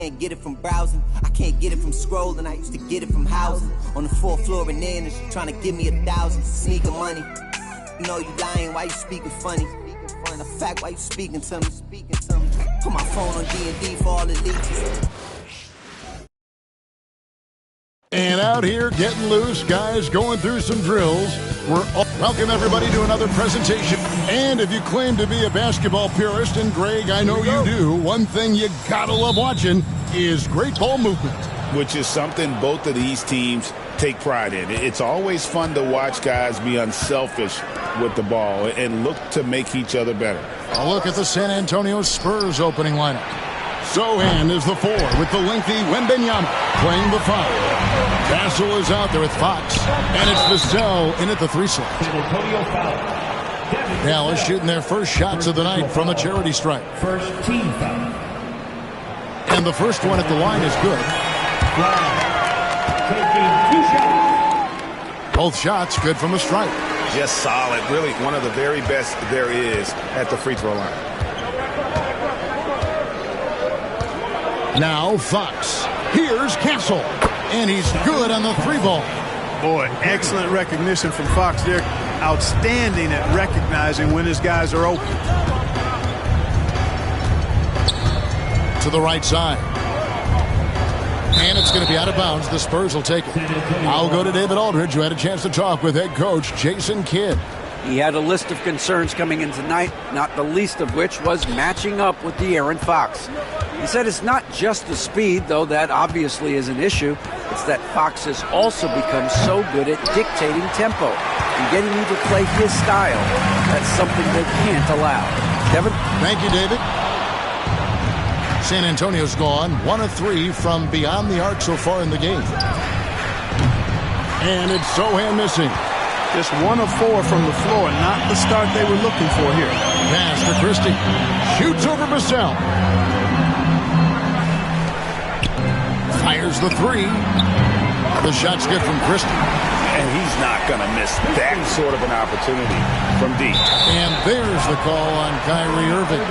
Can't get it from browsing, I can't get it from scrolling. I used to get it from housing on the 4th floor in Nannish, trying to give me 1,000 sneaker money. You know you lying, why you speaking funny? A fact, why you speaking to me? Put my phone on D&D for all the leeches. And out here getting loose, guys going through some drills. Welcome everybody to another presentation. And if you claim to be a basketball purist, and Greg, I know you do, one thing you gotta love watching is great ball movement. Which is something both of these teams take pride in. It's always fun to watch guys be unselfish with the ball and look to make each other better. A look at the San Antonio Spurs opening lineup. Sohan is the 4 with the lengthy Wembanyama playing the 5. Castle is out there with Fox. And it's Vassell in at the 3 slot. Dallas shooting their first shots of the night from the charity stripe. First team foul. And the first one at the line is good. Taking 2 shots. Both shots good from the stripe. Just solid. Really one of the very best there is at the free throw line. Now Fox. Here's Castle. And he's good on the 3 ball. Boy, excellent recognition from Fox. They're outstanding at recognizing when his guys are open. To the right side. And it's going to be out of bounds. The Spurs will take it. I'll go to David Aldridge, who had a chance to talk with head coach Jason Kidd. He had a list of concerns coming in tonight, not the least of which was matching up with De'Aaron Fox. He said it's not just the speed, though that obviously is an issue. It's that Fox has also become so good at dictating tempo and getting you to play his style. That's something they can't allow. Kevin? Thank you, David. San Antonio's gone 1 of 3 from beyond the arc so far in the game. And it's Sohan missing. Just 1 of 4 from the floor, not the start they were looking for here. Pass to Christie. Shoots over Vassell. Fires the 3. The shot's good from Christie. And he's not going to miss that sort of an opportunity from deep. And there's the call on Kyrie Irving.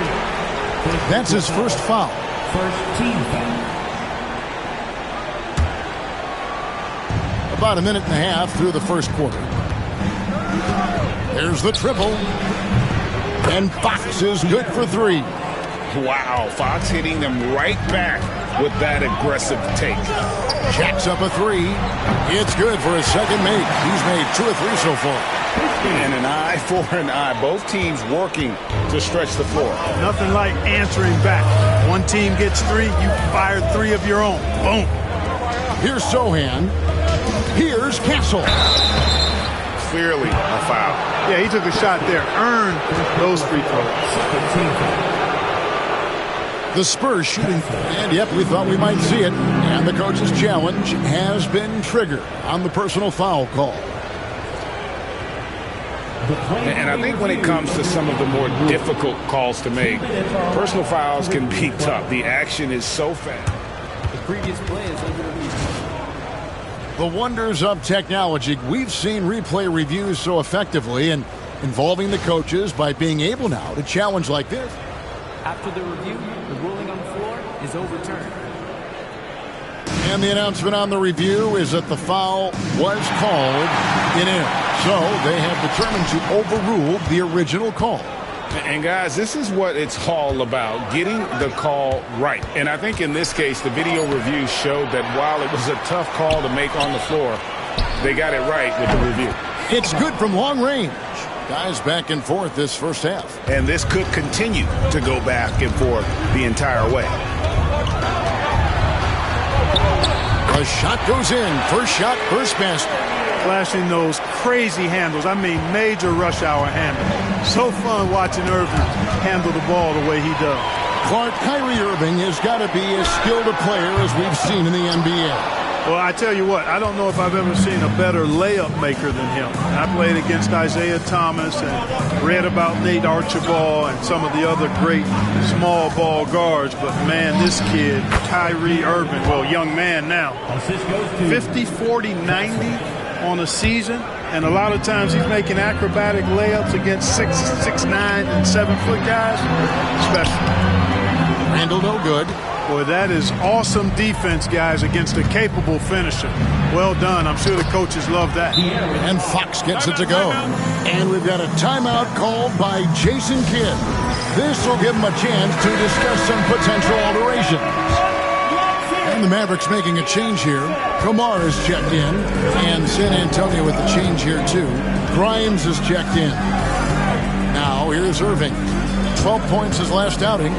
That's his first foul. First team foul. About a minute and a half through the first quarter. There's the triple. And Fox is good for 3. Wow, Fox hitting them right back with that aggressive take. Jacks up a 3. It's good for his second make. He's made 2 or 3 so far. And an eye for an eye. Both teams working to stretch the floor. Nothing like answering back. One team gets 3, you fire 3 of your own. Boom. Here's Sohan. Here's Castle. Clearly a foul. Yeah, he took a shot there. Earned those free throws. The Spurs shooting. And yep, we thought we might see it. And the coach's challenge has been triggered on the personal foul call. And I think when it comes to some of the more difficult calls to make, personal fouls can be tough. The action is so fast. The previous play is over the lead. The wonders of technology. We've seen replay reviews so effectively and involving the coaches by being able now to challenge like this. After the review, the ruling on the floor is overturned. And the announcement on the review is that the foul was called in. So they have determined to overrule the original call. And guys, this is what it's all about, getting the call right. And I think in this case, the video review showed that while it was a tough call to make on the floor, they got it right with the review. It's good from long range. Guys back and forth this first half. And this could continue to go back and forth the entire way. A shot goes in. First shot, first basket. Flashing those crazy handles. I mean, major rush hour handle. So fun watching Irving handle the ball the way he does. Clark, Kyrie Irving has got to be as skilled a player as we've seen in the NBA. Well, I tell you what, I don't know if I've ever seen a better layup maker than him. I played against Isaiah Thomas and read about Nate Archibald and some of the other great small ball guards. But, man, this kid, Kyrie Irving, well, young man now, 50, 40, 90 on a season. And a lot of times he's making acrobatic layups against 6'9", and 7-foot guys. Special. Randall no good. Boy, that is awesome defense, guys, against a capable finisher. Well done. I'm sure the coaches love that. And Fox gets it to go. And we've got a timeout called by Jason Kidd. This will give him a chance to discuss some potential alterations. And the Mavericks making a change here. Kumar is checked in. And San Antonio with the change here, too. Grimes is checked in. Now, here's Irving. 12 points his last outing.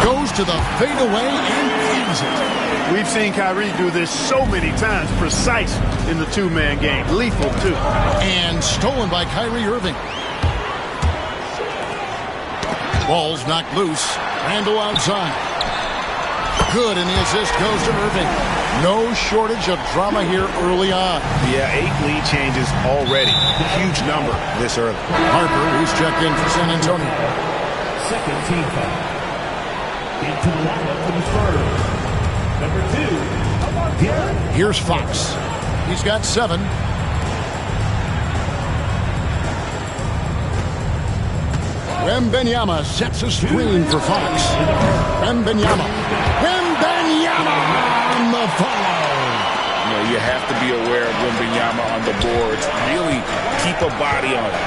Goes to the fadeaway and cleans it. We've seen Kyrie do this so many times, precise in the two-man game. Lethal, too. And stolen by Kyrie Irving. Ball's knocked loose. Randall outside. Good, and the assist goes to Irving. No shortage of drama here early on. Yeah, 8 lead changes already. Huge number this early. Harper, who's checked in for San Antonio. Second team foul. Into the lineup for the Spurs. Number 2, Darren. Here's Fox. He's got 7. Wembanyama sets a screen for Fox. Wembanyama on the follow. You know, you have to be aware of Wembanyama on the boards. Really keep a body on it.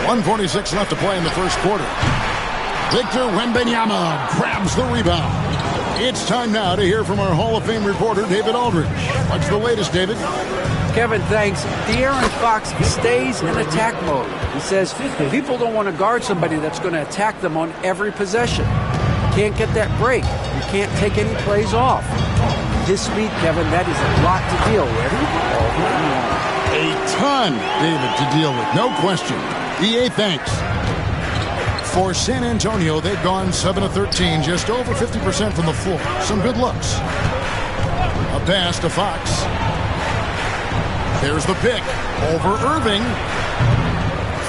1:46 left to play in the first quarter. Victor Wembanyama grabs the rebound. It's time now to hear from our Hall of Fame reporter, David Aldridge. What's the latest, David? Kevin, thanks. De'Aaron Fox stays in attack mode. He says people don't want to guard somebody that's going to attack them on every possession. You can't get that break. You can't take any plays off. His speed, Kevin, that is a lot to deal with. A ton, David, to deal with. No question. EA, thanks. For San Antonio, they've gone 7 of 13, just over 50% from the floor. Some good looks. A pass to Fox. There's the pick over Irving.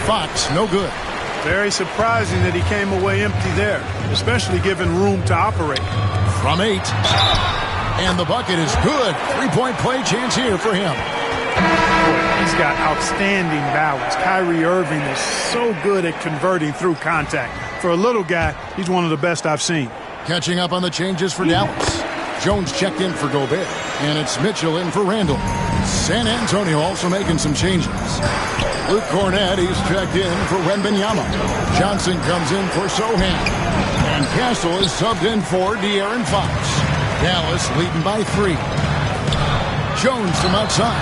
Fox, no good. Very surprising that he came away empty there, especially given room to operate. From 8. And the bucket is good. 3-point play chance here for him. He's got outstanding balance. Kyrie Irving is so good at converting through contact. For a little guy, he's one of the best I've seen. Catching up on the changes for Dallas. Jones checked in for Gobert. And it's Mitchell in for Randall. San Antonio also making some changes. Luke Cornett, he's checked in for Wembanyama. Johnson comes in for Sohan. And Castle is subbed in for De'Aaron Fox. Dallas leading by 3. Jones from outside.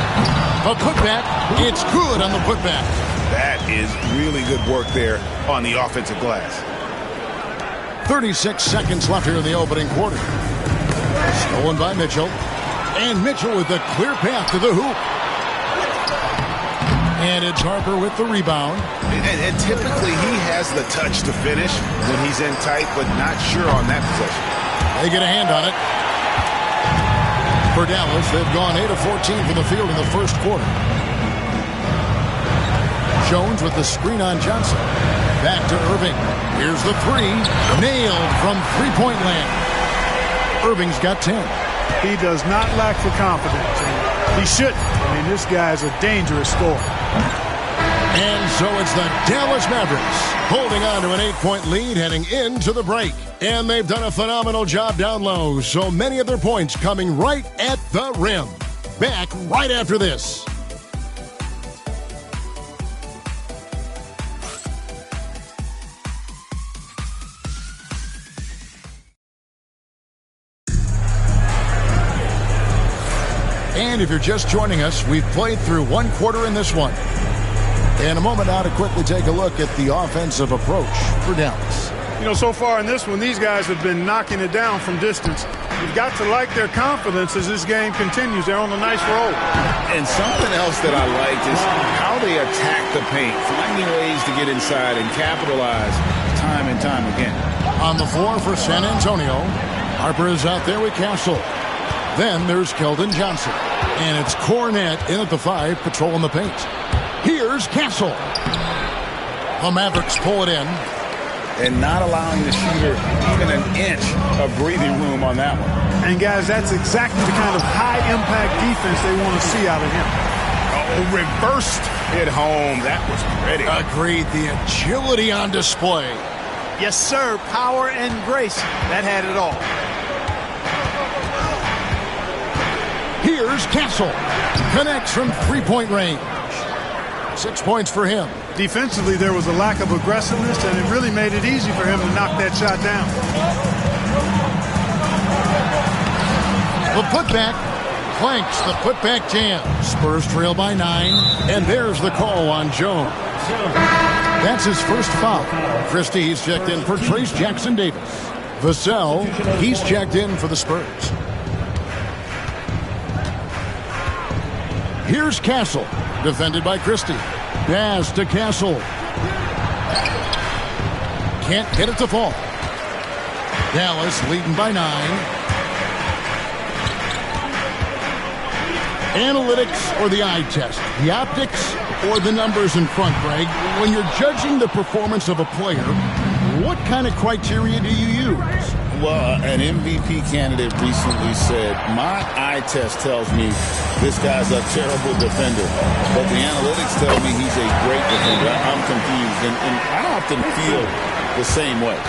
A putback. It's good on the putback. That is really good work there on the offensive glass. 36 seconds left here in the opening quarter. Stolen by Mitchell. And Mitchell with a clear path to the hoop. And it's Harper with the rebound. And typically he has the touch to finish when he's in tight, but not sure on that possession. They get a hand on it. For Dallas, they've gone 8 of 14 from the field in the first quarter. Jones with the screen on Johnson. Back to Irving. Here's the 3. Nailed from three-point land. Irving's got 10. He does not lack for confidence. He shouldn't. I mean, this guy's a dangerous scorer. And so it's the Dallas Mavericks holding on to an 8-point lead heading into the break. And they've done a phenomenal job down low. So many of their points coming right at the rim. Back right after this. And if you're just joining us, we've played through one quarter in this one. In a moment now to quickly take a look at the offensive approach for Dallas. You know, so far in this one, these guys have been knocking it down from distance. You've got to like their confidence as this game continues. They're on a nice roll. And something else that I liked is how they attack the paint, finding ways to get inside and capitalize time and time again. On the floor for San Antonio, Harper is out there with Castle. Then there's Keldon Johnson. And it's Cornett in at the 5, patrolling the paint. Here's Castle. The Mavericks pull it in. And not allowing the shooter even an inch of breathing room on that one. And, guys, that's exactly the kind of high-impact defense they want to see out of him. Uh-oh, reversed it home. That was pretty. Agreed. The agility on display. Yes, sir. Power and grace. That had it all. Here's Castle. Connects from three-point range. 6 points for him. Defensively, there was a lack of aggressiveness, and it really made it easy for him to knock that shot down. The putback clanks the putback jam. Spurs trail by 9, and there's the call on Jones. That's his first foul. Christie's checked in for Trace Jackson Davis. Vassell, he's checked in for the Spurs. Here's Castle, defended by Christie. Pass to Castle. Can't get it to fall. Dallas leading by 9. Analytics or the eye test? The optics or the numbers in front, Greg? When you're judging the performance of a player, what kind of criteria do you use? Well, an MVP candidate recently said, my eye test tells me this guy's a terrible defender, but the analytics tell me he's a great defender. I'm confused, and I often feel the same way.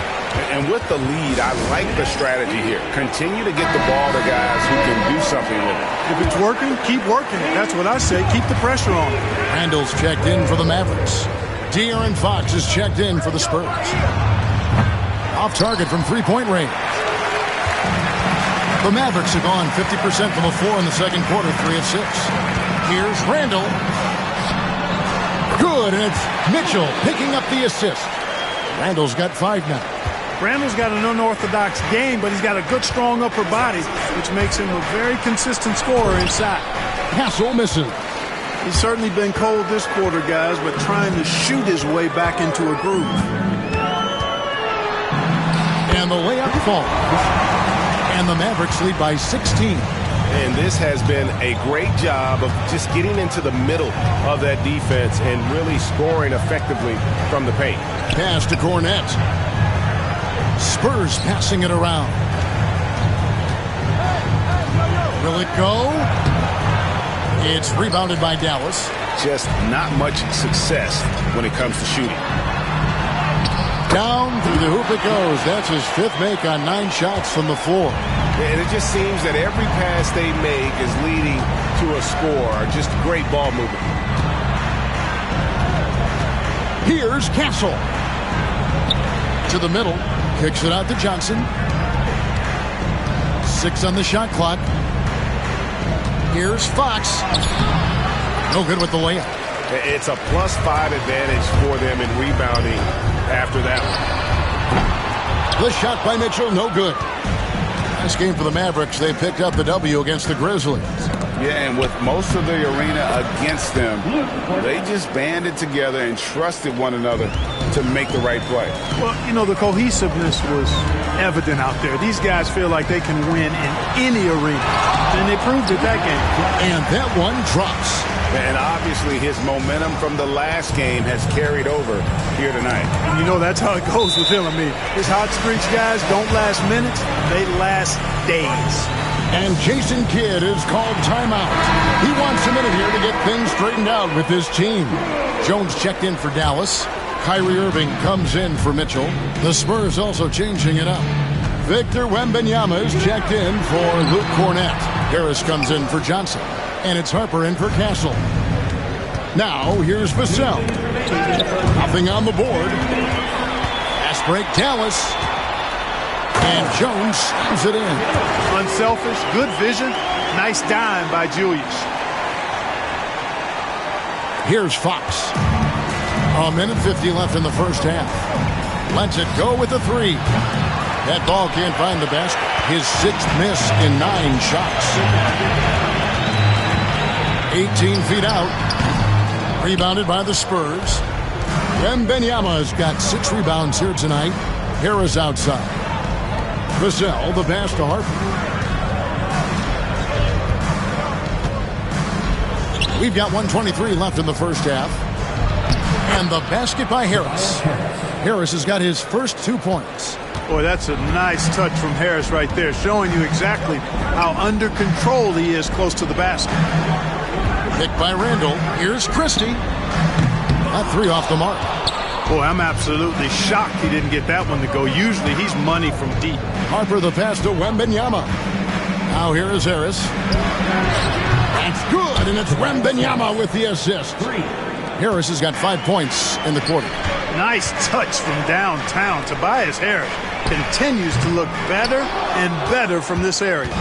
And with the lead, I like the strategy here. Continue to get the ball to guys who can do something with it. If it's working, keep working it. That's what I say. Keep the pressure on. Randall's checked in for the Mavericks. De'Aaron Fox is checked in for the Spurs. Off target from three-point range. The Mavericks have gone 50% from the floor in the second quarter, 3 of 6. Here's Randall. Good, and it's Mitchell picking up the assist. Randall's got 5 now. Randall's got an unorthodox game, but he's got a good, strong upper body, which makes him a very consistent scorer inside. Castle misses. He's certainly been cold this quarter, guys, but trying to shoot his way back into a groove. And the layup falls. And the Mavericks lead by 16. And this has been a great job of just getting into the middle of that defense and really scoring effectively from the paint. Pass to Cornette. Spurs passing it around. Will it go? It's rebounded by Dallas. Just not much success when it comes to shooting. Down through the hoop it goes. That's his 5th make on 9 shots from the floor. And it just seems that every pass they make is leading to a score. Just great ball movement. Here's Castle. To the middle. Kicks it out to Johnson. 6 on the shot clock. Here's Fox. No good with the layup. It's a +5 advantage for them in rebounding after that one. The shot by Mitchell, no good. Nice game for the Mavericks. They picked up the W against the Grizzlies. Yeah, and with most of the arena against them, they just banded together and trusted one another to make the right play. Well, you know, the cohesiveness was evident out there. These guys feel like they can win in any arena, and they proved it that game. And that one drops. And obviously his momentum from the last game has carried over here tonight. And you know that's how it goes with him. I mean, his hot streaks, guys, don't last minutes. They last days. And Jason Kidd is called timeout. He wants a minute here to get things straightened out with his team. Jones checked in for Dallas. Kyrie Irving comes in for Mitchell. The Spurs also changing it up. Victor Wembanyama is checked in for Luke Cornette. Harris comes in for Johnson. And it's Harper in for Castle. Now, here's Vassell. Nothing on the board. Fast break, Dallas. And Jones slams it in. Unselfish, good vision. Nice dime by Julius. Here's Fox. 1:50 left in the first half. Lets it go with the 3. That ball can't find the basket. His 6th miss in 9 shots. 18 feet out. Rebounded by the Spurs. Wembanyama's got 6 rebounds here tonight. Harris outside. Vassell, the pass to Harper. We've got 1:23 left in the first half. And the basket by Harris. Harris has got his first 2 points. Boy, that's a nice touch from Harris right there, showing you exactly how under control he is close to the basket. Picked by Randall. Here's Christie. That three off the mark. Boy, I'm absolutely shocked he didn't get that one to go. Usually he's money from deep. Harper the pass to Wembanyama. Now here is Harris. That's good, and it's Wembanyama with the assist. Harris has got 5 points in the quarter. Nice touch from downtown. Tobias Harris continues to look better and better from this area.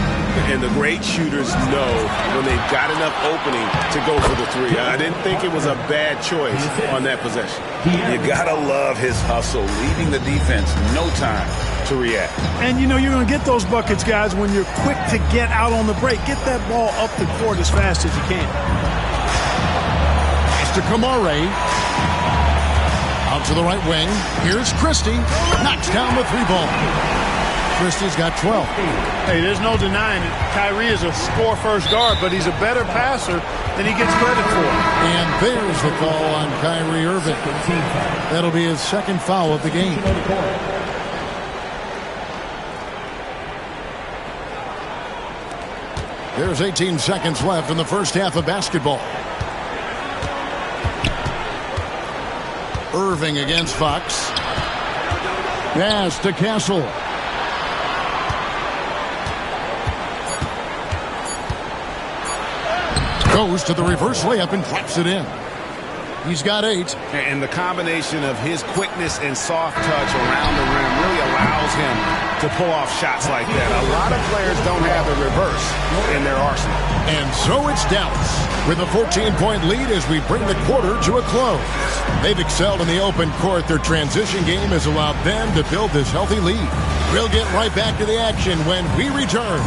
And the great shooters know when they've got enough opening to go for the three. I didn't think it was a bad choice on that possession. You got to love his hustle, leaving the defense no time to react. And, you know, you're going to get those buckets, guys, when you're quick to get out on the break. Get that ball up the court as fast as you can. To Kamare. Out to the right wing. Here's Christie. Knocks down the three ball. Christie's got 12. Hey, there's no denying it. Kyrie is a score-first guard, but he's a better passer than he gets credit for. And there's the call on Kyrie Irving. That'll be his second foul of the game. There's 18 seconds left in the first half of basketball. Irving against Fox. Pass to Castle. Goes to the reverse layup and claps it in. He's got 8. And the combination of his quickness and soft touch around the rim really allows him to pull off shots like that. A lot of players don't have the reverse in their arsenal. And so it's Dallas with a 14-point lead as we bring the quarter to a close. They've excelled in the open court. Their transition game has allowed them to build this healthy lead. We'll get right back to the action when we return.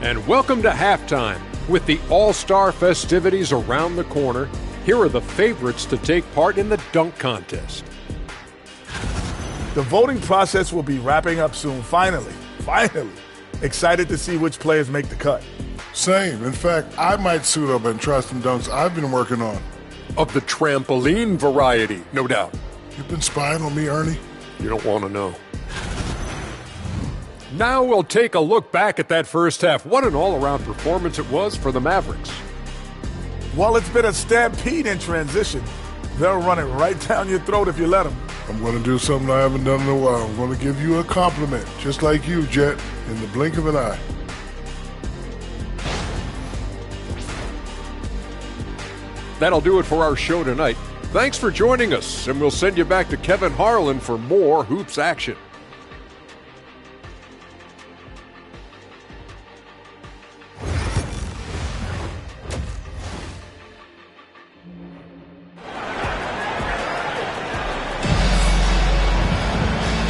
And welcome to halftime. With the All-Star festivities around the corner, here are the favorites to take part in the dunk contest. The voting process will be wrapping up soon. Finally. Excited to see which players make the cut. Same. In fact, I might suit up and try some dunks I've been working on. Of the trampoline variety, no doubt. You've been spying on me, Ernie? You don't want to know. Now we'll take a look back at that first half. What an all-around performance it was for the Mavericks. While it's been a stampede in transition, they'll run it right down your throat if you let them. I'm going to do something I haven't done in a while. I'm going to give you a compliment, just like you, Jet, in the blink of an eye. That'll do it for our show tonight. Thanks for joining us, and we'll send you back to Kevin Harlan for more Hoops action.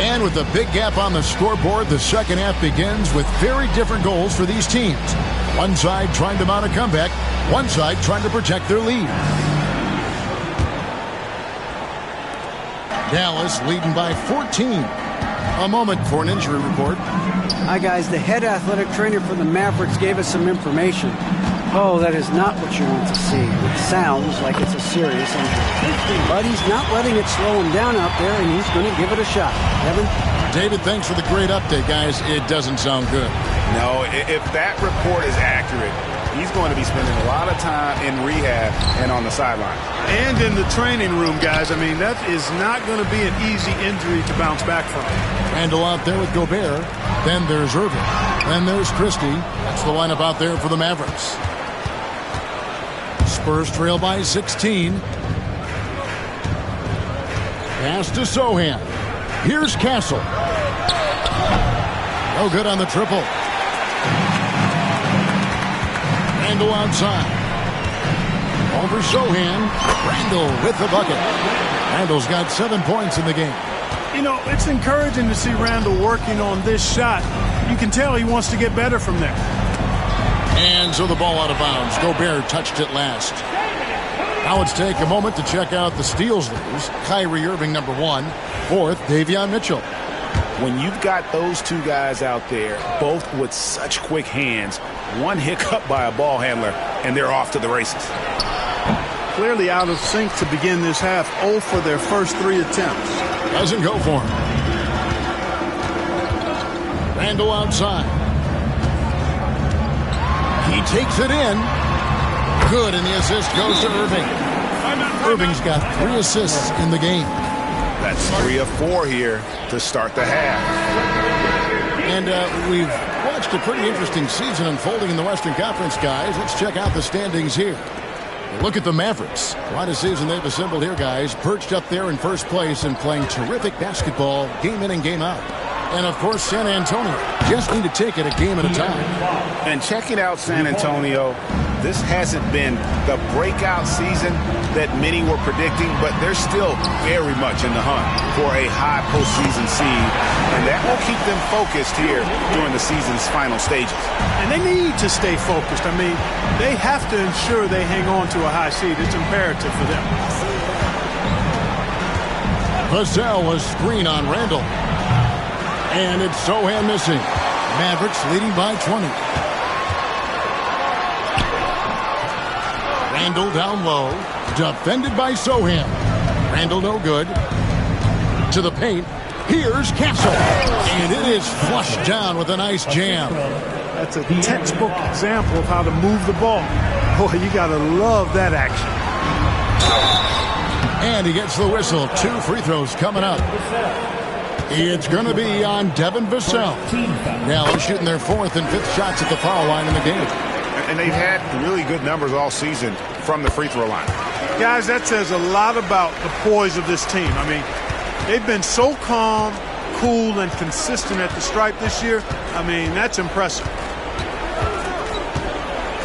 And with a big gap on the scoreboard, the second half begins with very different goals for these teams. One side trying to mount a comeback, one side trying to protect their lead. Dallas leading by 14. A moment for an injury report. Hi, guys. The head athletic trainer for the Mavericks gave us some information. Oh, that is not what you want to see. It sounds like it's a serious injury. But he's not letting it slow him down out there, and he's going to give it a shot. Kevin? David, thanks for the great update, guys. It doesn't sound good. No, if that report is accurate, he's going to be spending a lot of time in rehab and on the sideline. And in the training room, guys. I mean, that is not going to be an easy injury to bounce back from. Randall out there with Gobert. Then there's Irving. Then there's Christie. That's the lineup out there for the Mavericks. Spurs trail by 16. Pass to Sohan. Here's Castle. No good on the triple. Randall outside. Over Sohan. Randall with the bucket. Randall's got 7 points in the game. You know, it's encouraging to see Randall working on this shot. You can tell he wants to get better from there. And so the ball out of bounds. Gobert touched it last. Now let's take a moment to check out the steals leaders. Kyrie Irving, number 1. 4th, Davion Mitchell. When you've got those two guys out there, both with such quick hands, one hiccup by a ball handler, and they're off to the races. Clearly out of sync to begin this half. 0 for their first 3 attempts. Doesn't go for him. Randall outside. He takes it in. Good, and the assist goes to Irving. Irving's got 3 assists in the game. That's 3 of 4 here to start the half. And we've watched a pretty interesting season unfolding in the Western Conference, guys. Let's check out the standings here. Look at the Mavericks. Quite a season they've assembled here, guys. Perched up there in first place and playing terrific basketball game in and game out. And, of course, San Antonio just need to take it a game at a time. And checking out San Antonio, this hasn't been the breakout season that many were predicting, but they're still very much in the hunt for a high postseason seed, and that will keep them focused here during the season's final stages. And they need to stay focused. I mean, they have to ensure they hang on to a high seed. It's imperative for them. Vassell was screen on Randall. And it's Sohan missing. Mavericks leading by 20. Randall down low. Defended by Sohan. Randall no good. To the paint. Here's Castle. And it is flushed down with a nice jam. That's a textbook example of how to move the ball. Boy, you got to love that action. And he gets the whistle. 2 free throws coming up. It's going to be on Devin Vassell. Now he's shooting their 4th and 5th shots at the foul line in the game. And they've had really good numbers all season from the free throw line. Guys, that says a lot about the poise of this team. I mean, they've been so calm, cool, and consistent at the stripe this year. I mean, that's impressive.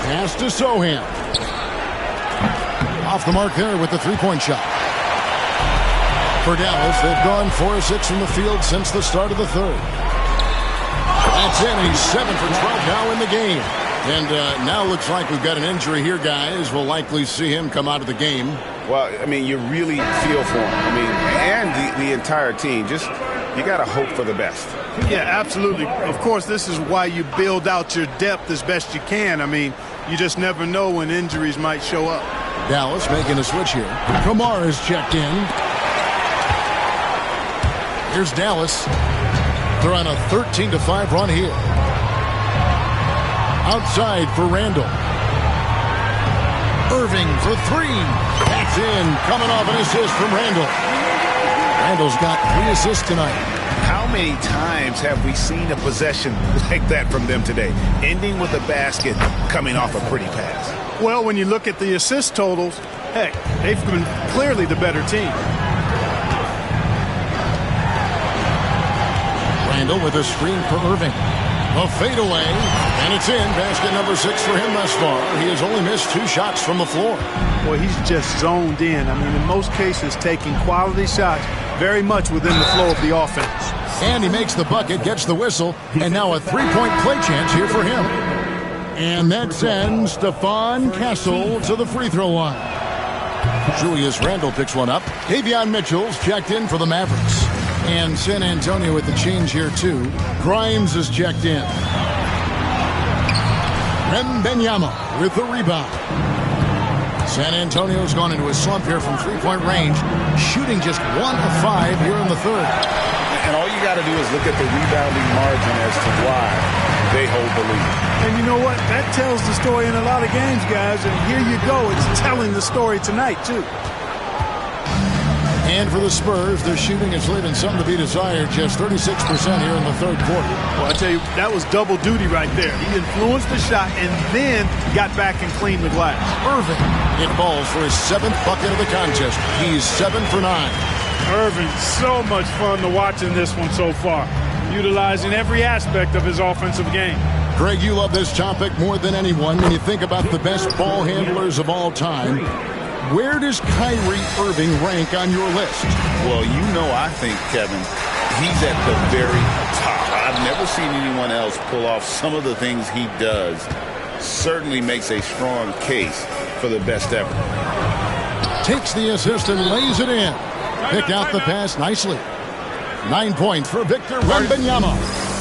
Pass to Sohan. Off the mark there with the 3-point shot. For Dallas, they've gone 4 of 6 from the field since the start of the third. That's it, and he's 7 for 12 now in the game. And now looks like we've got an injury here, guys. We'll likely see him come out of the game. Well, I mean, you really feel for him. I mean, and the entire team. Just, you got to hope for the best. Yeah, absolutely. Of course, this is why you build out your depth as best you can. I mean, you just never know when injuries might show up. Dallas making a switch here. Kamara is checked in. Here's Dallas. They're on a 13-5 run here. Outside for Randall. Irving for 3. That's in. Coming off an assist from Randall. Randall's got 3 assists tonight. How many times have we seen a possession like that from them today? Ending with a basket, coming off a pretty pass. Well, when you look at the assist totals, heck, they've been clearly the better team. Randall with a screen for Irving. A fadeaway, and it's in. Basket number 6 for him thus far. He has only missed 2 shots from the floor. Boy, he's just zoned in. I mean, in most cases, taking quality shots very much within the flow of the offense. And he makes the bucket, gets the whistle, and now a 3-point play chance here for him. And that sends Stephon Castle to the free throw line. Julius Randle picks one up. Davion Mitchell's checked in for the Mavericks. And San Antonio with the change here, too. Grimes is checked in. Wembanyama with the rebound. San Antonio's gone into a slump here from 3-point range, shooting just 1 of 5 here in the third. And all you got to do is look at the rebounding margin as to why they hold the lead. And you know what? That tells the story in a lot of games, guys. And here you go. It's telling the story tonight, too. And for the Spurs, their shooting is leaving something to be desired. Just 36% here in the third quarter. Well, I tell you, that was double duty right there. He influenced the shot and then got back and cleaned the glass. Irving hit balls for his 7th bucket of the contest. He's 7 for 9. Irving, so much fun to watch in this one so far, utilizing every aspect of his offensive game. Greg, you love this topic more than anyone when you think about the best ball handlers of all time. Where does Kyrie Irving rank on your list? Well, you know, I think, Kevin, he's at the very top. I've never seen anyone else pull off some of the things he does. Certainly makes a strong case for the best ever. Takes the assist and lays it in. Picked out the pass nicely. 9 points for Victor Wembanyama.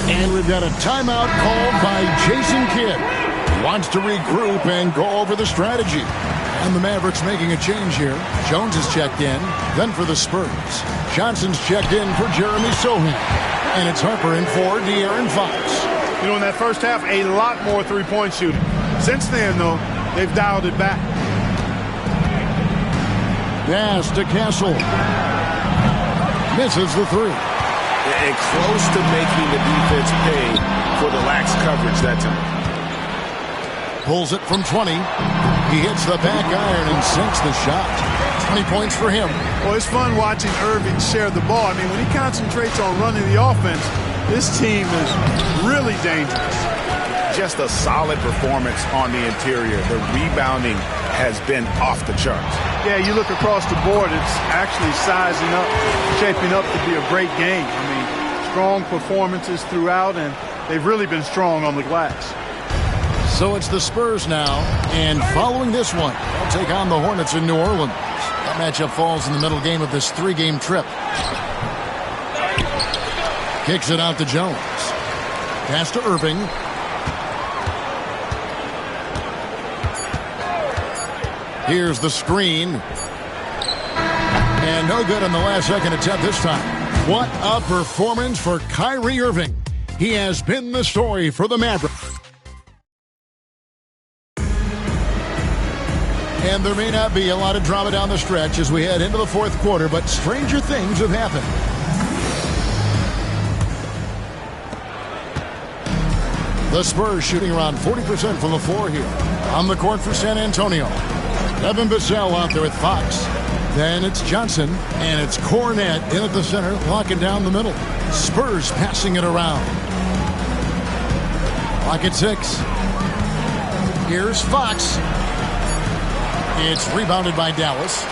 And we've got a timeout called by Jason Kidd. Wants to regroup and go over the strategy. And the Mavericks making a change here. Jones is checked in. Then for the Spurs, Johnson's checked in for Jeremy Sohan. And it's Harper in for De'Aaron Fox. You know, in that first half, a lot more three-point shooting. Since then, though, they've dialed it back. Pass to Castle. Misses the three. And close to making the defense pay for the lax coverage that time. Pulls it from 20. He hits the back iron and sinks the shot. 20 points for him. Well, it's fun watching Irving share the ball. I mean, when he concentrates on running the offense, this team is really dangerous. Just a solid performance on the interior. The rebounding has been off the charts. Yeah, you look across the board, it's actually sizing up, shaping up to be a great game. I mean, strong performances throughout, and they've really been strong on the glass. So it's the Spurs now, and following this one, they'll take on the Hornets in New Orleans. That matchup falls in the middle game of this three-game trip. Kicks it out to Jones. Pass to Irving. Here's the screen. And no good on the last second attempt this time. What a performance for Kyrie Irving. He has been the story for the Mavericks. And there may not be a lot of drama down the stretch as we head into the fourth quarter, but stranger things have happened. The Spurs shooting around 40% from the floor here. On the court for San Antonio. Evan Vassell out there with Fox. Then it's Johnson, and it's Cornette in at the center, locking down the middle. Spurs passing it around. Clock at 6. Here's Fox. It's rebounded by Dallas.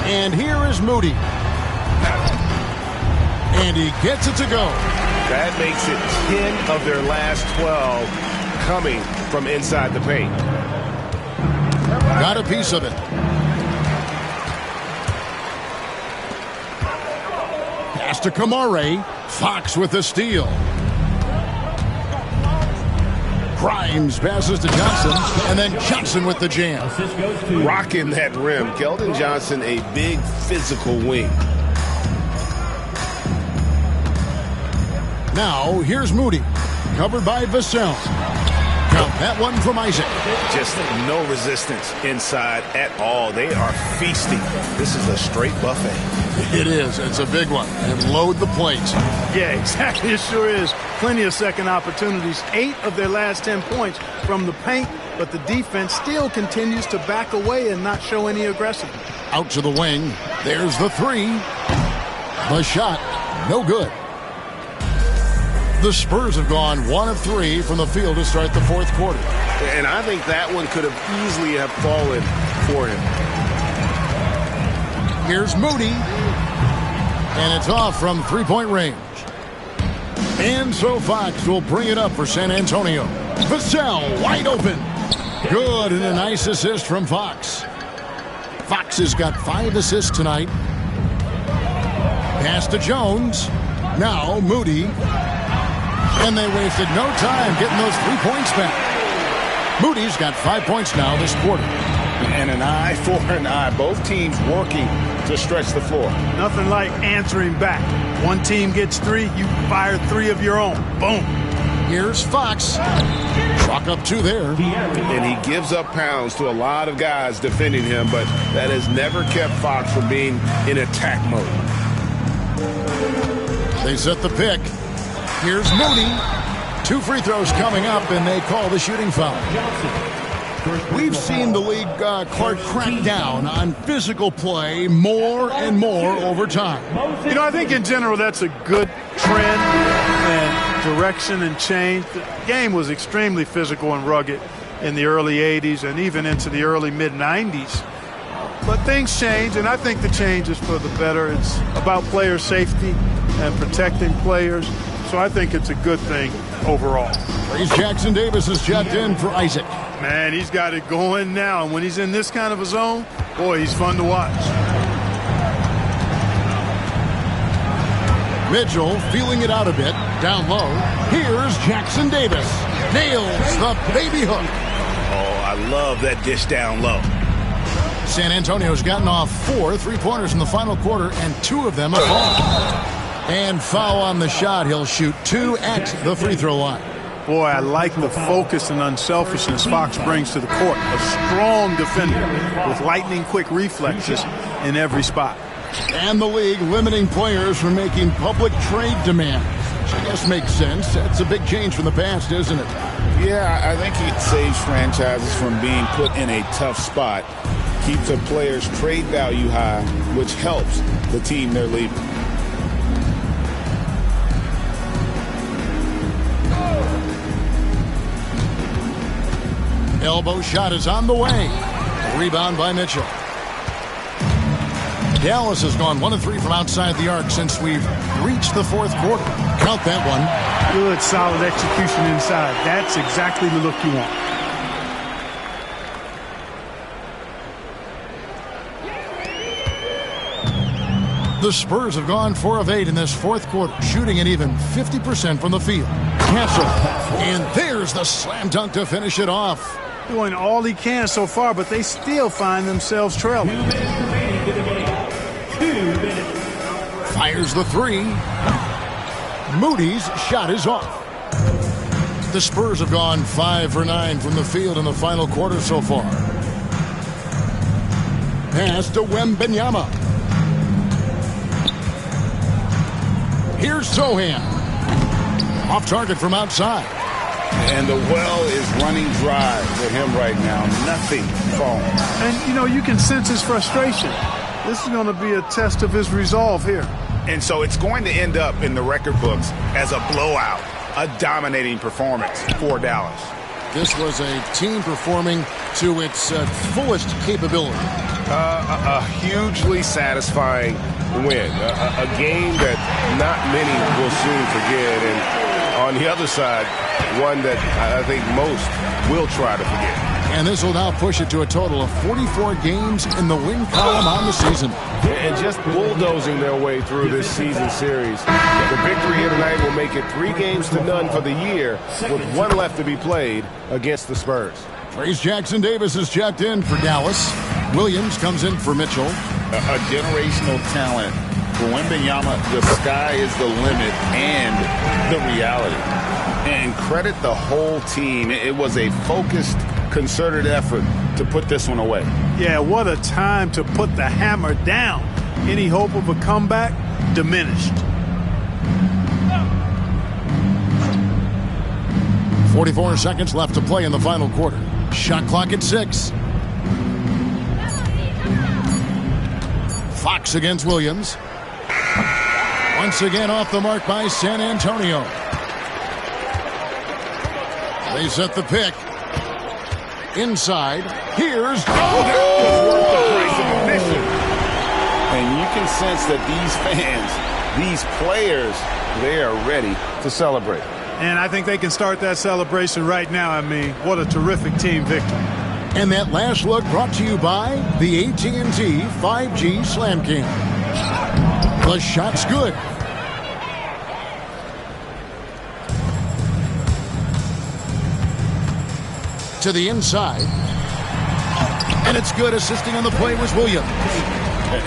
And here is Moody. And he gets it to go. That makes it 10 of their last 12 coming from inside the paint. Got a piece of it. Pass to Kamare. Fox with the steal. Grimes passes to Johnson, and then Johnson with the jam. Rocking that rim. Keldon Johnson, a big physical wing. Now, here's Moody. Covered by Vassell. Count that one from Isaac. Just no resistance inside at all. They are feasting. This is a straight buffet. It is. It's a big one. And load the plate. Yeah, exactly. It sure is. Plenty of second opportunities. 8 of their last 10 points from the paint, but the defense still continues to back away and not show any aggressiveness. Out to the wing. There's the three. The shot. No good. The Spurs have gone 1 of 3 from the field to start the fourth quarter. And I think that one could have easily have fallen for him. Here's Moody. And it's off from three-point range. And so Fox will bring it up for San Antonio. Vassell wide open. Good, and a nice assist from Fox. Fox has got 5 assists tonight. Pass to Jones. Now Moody. And they wasted no time getting those 3 points back. Moody's got 5 points now this quarter. And an eye for an eye. Both teams working to stretch the floor. Nothing like answering back. One team gets 3, you fire 3 of your own. Boom. Here's Fox. Chalk up 2 there. And he gives up pounds to a lot of guys defending him, but that has never kept Fox from being in attack mode. They set the pick. Here's Moody. 2 free throws coming up, and they call the shooting foul. We've seen the league, Clark, crack down on physical play more and more over time. You know, I think in general that's a good trend and direction and change. The game was extremely physical and rugged in the early 80s and even into the early mid-90s. But things change, and I think the change is for the better. It's about player safety and protecting players. So I think it's a good thing overall. Reese Jackson Davis is checked in for Isaac. Man, he's got it going now. And when he's in this kind of a zone, boy, he's fun to watch. Mitchell feeling it out a bit. Down low. Here's Jackson Davis. Nails the baby hook. Oh, I love that dish down low. San Antonio's gotten off 4 3-pointers in the final quarter, and 2 of them have fallen. And foul on the shot. He'll shoot 2 at the free throw line. Boy, I like the focus and unselfishness Fox brings to the court. A strong defender with lightning-quick reflexes in every spot. And the league limiting players from making public trade demands, which I guess makes sense. That's a big change from the past, isn't it? Yeah, I think it saves franchises from being put in a tough spot. Keeps a player's trade value high, which helps the team they're leaving. Elbow shot is on the way. Rebound by Mitchell. Dallas has gone 1 of 3 from outside the arc since we've reached the fourth quarter. Count that one. Good, solid execution inside. That's exactly the look you want. The Spurs have gone 4 of 8 in this fourth quarter, shooting at even 50% from the field. Castle. And there's the slam dunk to finish it off. Doing all he can so far, but they still find themselves trailing. Fires the 3. Moody's shot is off. The Spurs have gone 5 for 9 from the field in the final quarter so far. Pass to Wembanyama. Here's Sohan. Off target from outside. And the well is running dry for him right now. Nothing falling. And, you know, you can sense his frustration. This is going to be a test of his resolve here. And so it's going to end up in the record books as a blowout, a dominating performance for Dallas. This was a team performing to its fullest capability. A hugely satisfying win. A game that not many will soon forget. And on the other side, one that I think most will try to forget. And this will now push it to a total of 44 games in the win column on the season. And just bulldozing their way through this season series. The victory here tonight will make it 3-0 for the year with 1 left to be played against the Spurs. Trace Jackson-Davis is checked in for Dallas. Williams comes in for Mitchell. A generational talent. For Wembanyama, the sky is the limit and the reality. And credit the whole team. It was a focused, concerted effort to put this one away. Yeah, what a time to put the hammer down. Any hope of a comeback diminished. 44 seconds left to play in the final quarter. Shot clock at 6. Fox against Williams. Once again off the mark by San Antonio. They set the pick. Inside. Here's... And you can sense that these fans, these players, they are ready to celebrate. And I think they can start that celebration right now. I mean, what a terrific team victory. And that last look brought to you by the AT&T 5G Slam Cam. The shot's good. To the inside. And it's good. Assisting on the play was Williams.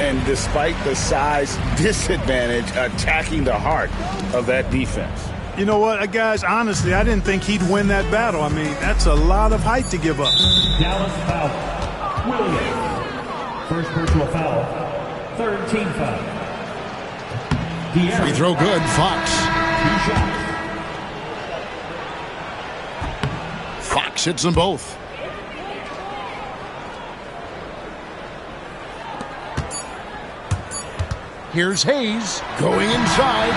And despite the size disadvantage, attacking the heart of that defense. You know what, guys, honestly, I didn't think he'd win that battle. I mean, that's a lot of height to give up. Dallas foul. Williams. First personal foul. Third team foul. Free throw good. Fox. 2 shots. Fox hits them both. Here's Hayes going inside.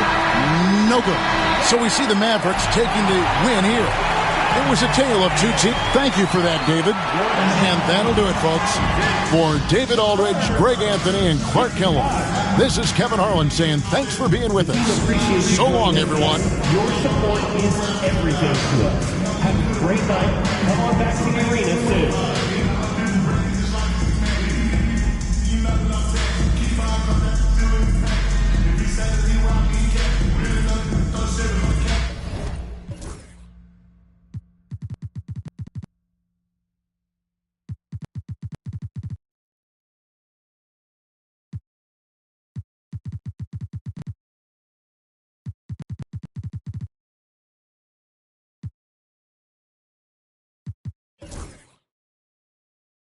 No good. So we see the Mavericks taking the win here. It was a tale of 2 teams. Thank you for that, David. And that'll do it, folks. For David Aldridge, Greg Anthony, and Clark Kellogg, this is Kevin Harlan saying thanks for being with us. So long, everyone. Your support is everything to us. Have a great night.